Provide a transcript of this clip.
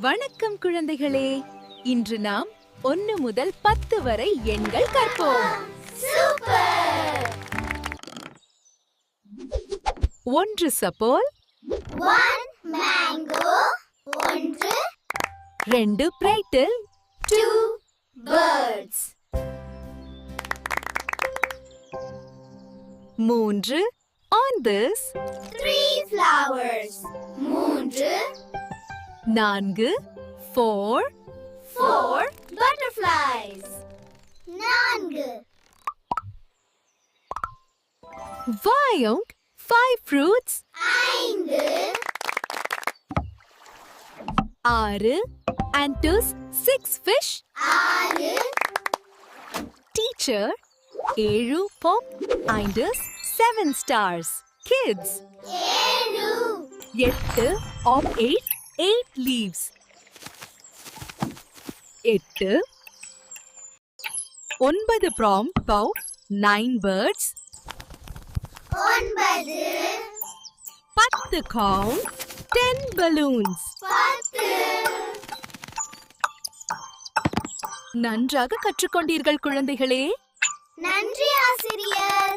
வணக்கம் குழந்தைகளே, இன்று நாம் 1 முதல் 10 வரை எண்கள் கற்போம். 1 சப்போல், 1 mango, 2 பிரைட்டில், 2 birds, 3 on this, 3 flowers, 4 4 butterflies, 4 Vyong 5 fruits, 5 6 Antus 6 fish, 6 Teacher 7 pop Indus 7 stars. Kids 8 of 8 leaves, 8 9 prom cow 9 birds, 10 count 10 balloons. 10 நன்றாக கற்றுக்கொண்டீர்கள் குழந்தைகளே. நன்றி ஆசிரியர்.